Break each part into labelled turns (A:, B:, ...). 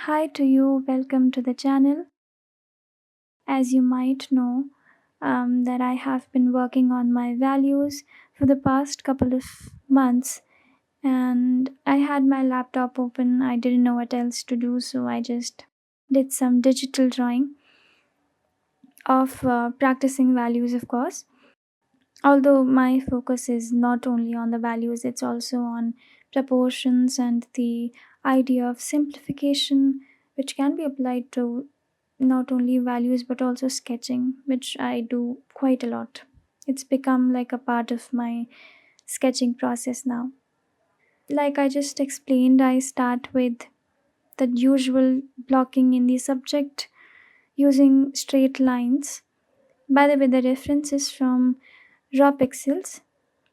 A: Hi to you, welcome to the channel. As you might know, that I have been working on my values for the past couple of months, and I had my laptop open. I didn't know what else to do, so I just did some digital drawing of practicing values, of course. Although my focus is not only on the values, it's also on proportions and the idea of simplification, which can be applied to not only values but also sketching, which I do quite a lot. It's become like a part of my sketching process now. Like I just explained, I start with the usual blocking in the subject using straight lines. By the way, the reference is from raw pixels.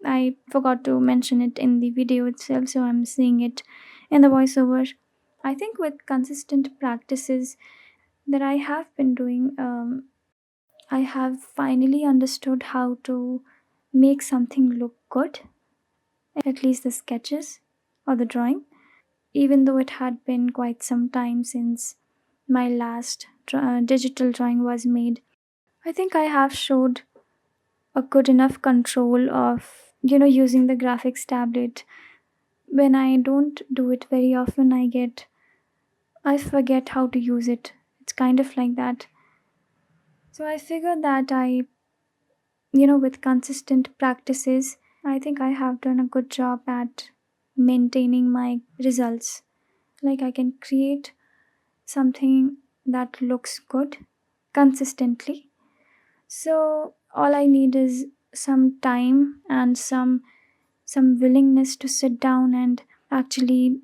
A: I forgot to mention it in the video itself, so I'm seeing it in the voiceover. I think with consistent practices that I have been doing, I have finally understood how to make something look good, at least the sketches or the drawing, even though it had been quite some time since my last digital drawing was made. I think I have showed a good enough control of using the graphics tablet. When I don't do it very often, I forget how to use it. It's kind of like that. So I figured that with consistent practices, I think I have done a good job at maintaining my results. Like I can create something that looks good consistently. So all I need is some time and some willingness to sit down and actually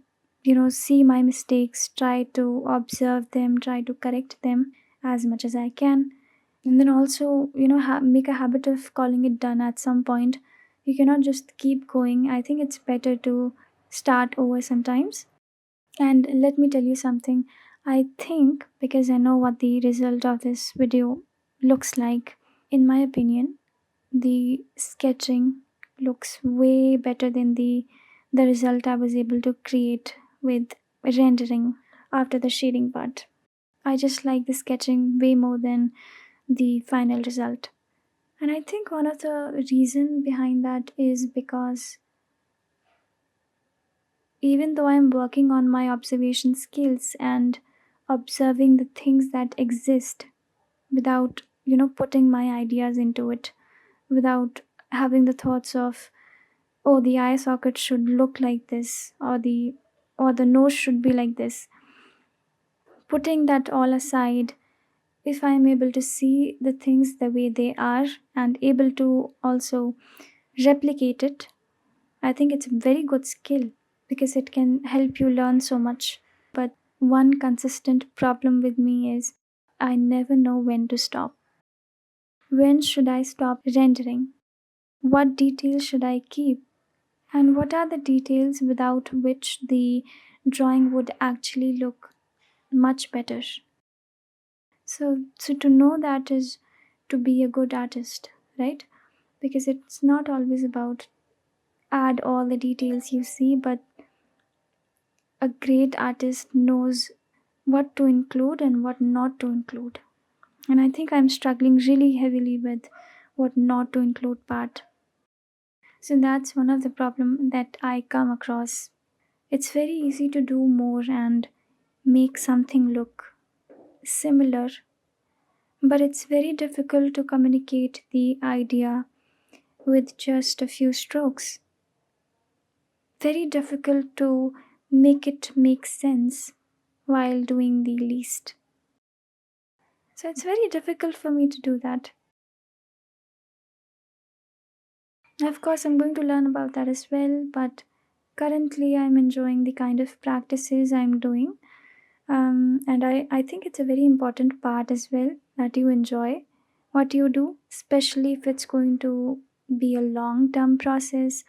A: see my mistakes, try to observe them, try to correct them as much as I can, and then also make a habit of calling it done at some point. You cannot just keep going. I think it's better to start over sometimes. And let me tell you something. I think, because I know what the result of this video looks like, in my opinion, the sketching looks way better than the result I was able to create with rendering after the shading part. I just like the sketching way more than the final result. And I think one of the reason behind that is because even though I'm working on my observation skills and observing the things that exist without putting my ideas into it, without having the thoughts of, oh, the eye socket should look like this, or the nose should be like this, putting that all aside, if I am able to see the things the way they are and able to also replicate it, I think it's a very good skill because it can help you learn so much. But one consistent problem with me is I never know when to stop. When should I stop rendering? What details should I keep? And what are the details without which the drawing would actually look much better? So to know that is to be a good artist, right? Because it's not always about add all the details you see, but a great artist knows what to include and what not to include. And I think I'm struggling really heavily with what not to include part. So that's one of the problem that I come across. It's very easy to do more and make something look similar, but it's very difficult to communicate the idea with just a few strokes. Very difficult to make it make sense while doing the least. So it's very difficult for me to do that. Of course, I'm going to learn about that as well, but currently I'm enjoying the kind of practices I'm doing. And I think it's a very important part as well that you enjoy what you do, especially if it's going to be a long term process.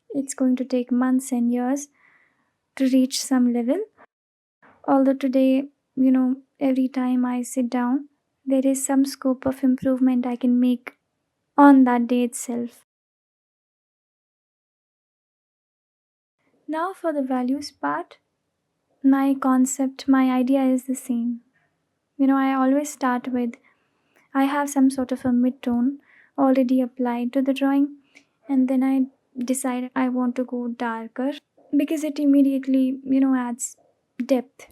A: It's going to take months and years to reach some level. Although today, every time I sit down, there is some scope of improvement I can make on that day itself. Now, for the values part, my concept, my idea is the same. I always start with I have some sort of a mid-tone already applied to the drawing, and then I decide I want to go darker because it immediately, adds depth.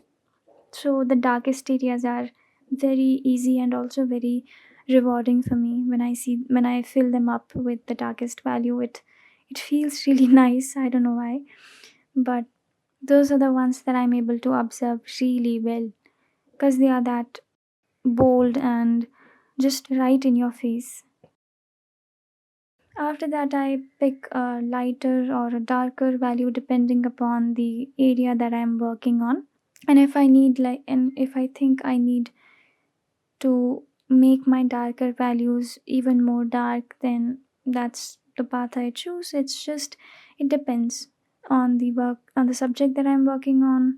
A: So the darkest areas are very easy and also very rewarding for me when I fill them up with the darkest value. It feels really nice. I don't know why, but those are the ones that I'm able to observe really well because they are that bold and just right in your face. After that, I pick a lighter or a darker value depending upon the area that I'm working on. And if I think I need to make my darker values even more dark, then that's the path I choose. It depends on the subject that I'm working on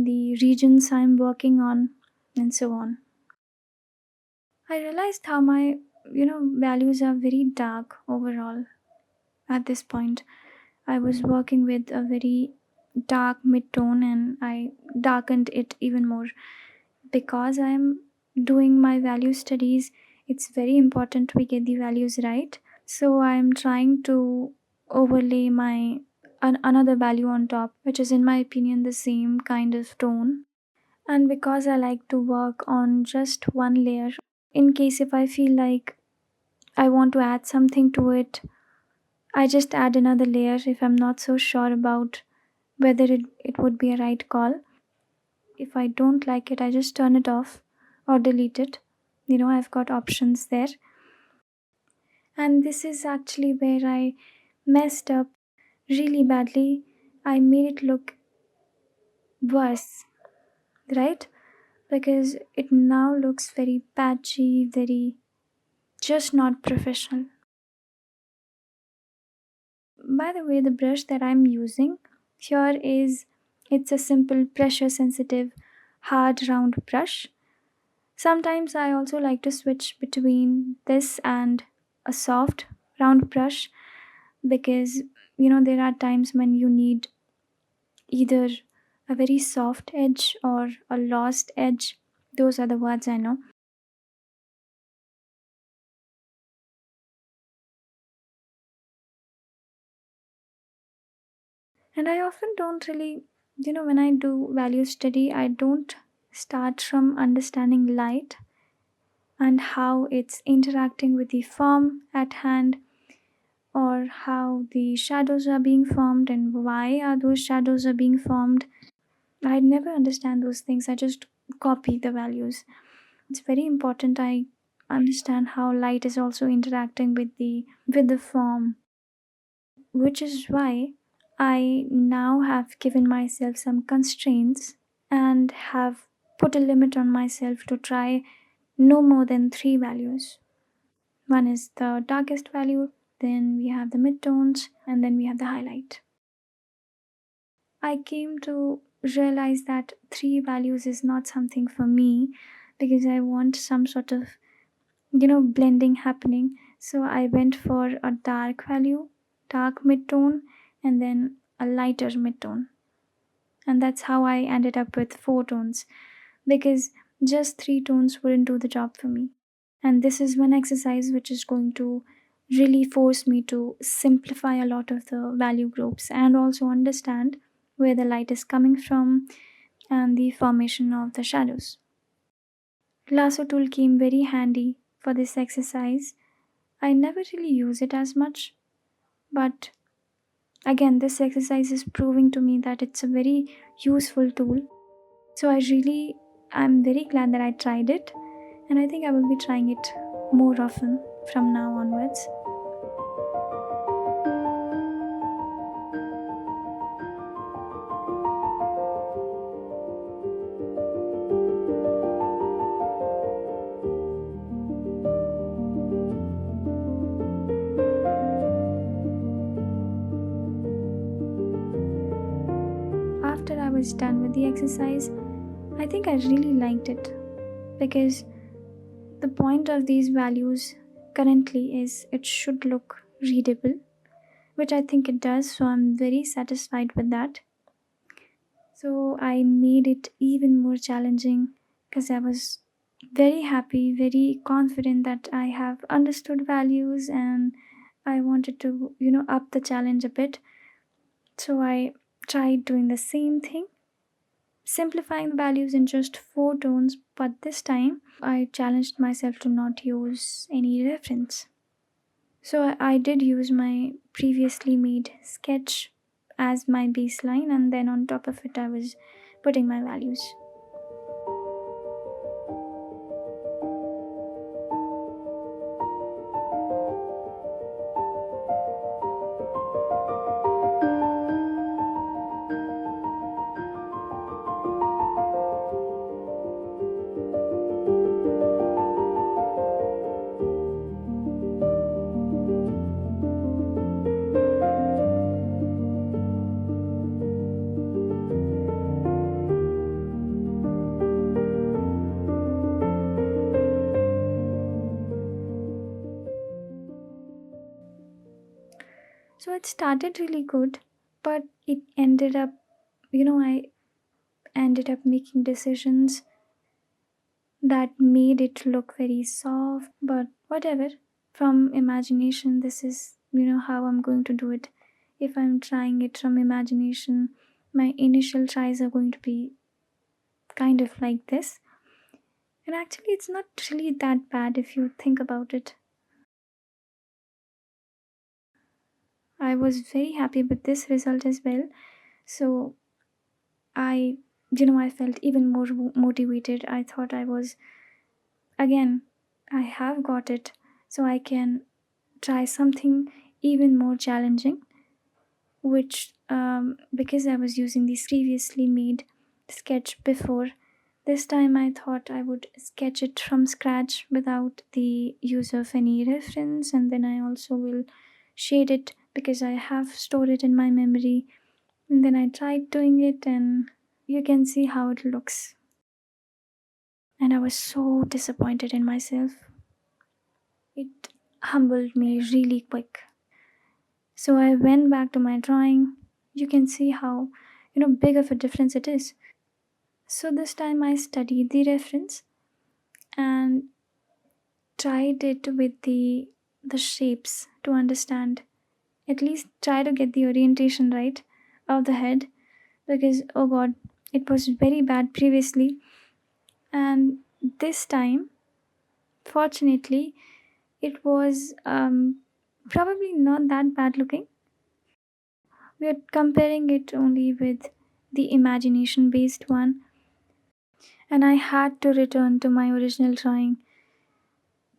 A: the regions I'm working on, and so on. I realized how my values are very dark overall at this point. I was working with a very dark mid tone and I darkened it even more because I'm doing my value studies. It's very important we get the values right. So I'm trying to overlay my another value on top, which is in my opinion the same kind of tone. And because I like to work on just one layer, in case if I feel like I want to add something to it, I just add another layer if I'm not so sure about whether it would be a right call. If I don't like it, I just turn it off or delete it. I've got options there. And this is actually where I messed up really badly. I made it look worse, right? Because it now looks very patchy, very just not professional. By the way, the brush that I'm using here it's a simple pressure sensitive hard round brush. Sometimes I also like to switch between this and a soft round brush because there are times when you need either a very soft edge or a lost edge. Those are the words I know. And I often don't really, when I do value study, I don't start from understanding light and how it's interacting with the form at hand, or how the shadows are being formed and why are those shadows are being formed. I never understand those things. I just copy the values. It's very important I understand how light is also interacting with the form, which is why I now have given myself some constraints and have put a limit on myself to try no more than three values. One is the darkest value, then we have the midtones, and then we have the highlight. I came to realize that three values is not something for me because I want some sort of blending happening. So I went for a dark value, dark midtone, and then a lighter midtone. And that's how I ended up with four tones because just three tones wouldn't do the job for me. And this is one exercise which is going to really force me to simplify a lot of the value groups and also understand where the light is coming from and the formation of the shadows. Lasso tool came very handy for this exercise. I never really use it as much, but again, this exercise is proving to me that it's a very useful tool. So I'm very glad that I tried it, and I think I will be trying it more often from now onwards. After I was done with the exercise, I think I really liked it because the point of these values currently is it should look readable, which I think it does, so I'm very satisfied with that. So I made it even more challenging because I was very happy, very confident that I have understood values, and I wanted to, up the challenge a bit. So I tried doing the same thing, simplifying the values in just four tones, but this time I challenged myself to not use any reference. So I did use my previously made sketch as my baseline, and then on top of it, I was putting my values. So it started really good, but it ended up, I ended up making decisions that made it look very soft, but whatever. From imagination, this is, how I'm going to do it. If I'm trying it from imagination, my initial tries are going to be kind of like this. And actually, it's not really that bad if you think about it. I was very happy with this result as well. So I felt even more motivated. I thought I was, again, I have got it. So I can try something even more challenging, which, because I was using this previously made sketch before, this time I thought I would sketch it from scratch without the use of any reference, and then I also will shade it because I have stored it in my memory. And then I tried doing it, and you can see how it looks. And I was so disappointed in myself. It humbled me really quick. So I went back to my drawing. You can see how, big of a difference it is. So this time I studied the reference and tried it with the shapes to understand. At least try to get the orientation right of the head, because oh god, it was very bad previously. And this time, fortunately, it was probably not that bad looking. We are comparing it only with the imagination based one, and I had to return to my original drawing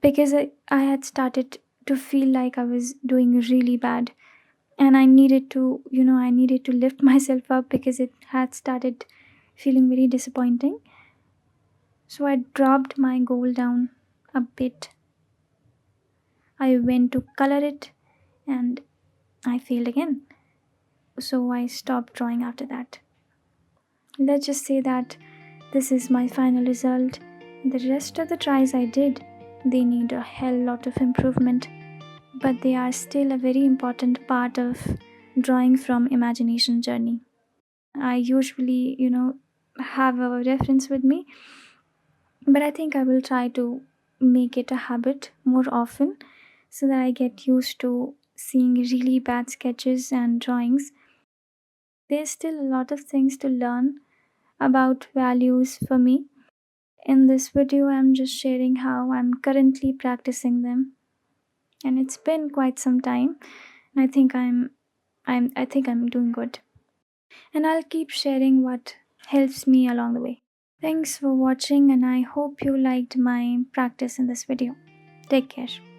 A: because I had started to feel like I was doing really bad, and I needed to lift myself up because it had started feeling very disappointing. So I dropped my goal down a bit. I went to color it, and I failed again. So I stopped drawing after that. Let's just say that this is my final result. The rest of the tries I did, they need a hell lot of improvement, but they are still a very important part of drawing from imagination journey. I usually, have a reference with me, but I think I will try to make it a habit more often so that I get used to seeing really bad sketches and drawings. There's still a lot of things to learn about values for me. In this video, I'm just sharing how I'm currently practicing them, and it's been quite some time. And I think I'm doing good, and I'll keep sharing what helps me along the way. Thanks for watching, and I hope you liked my practice in this video. Take care.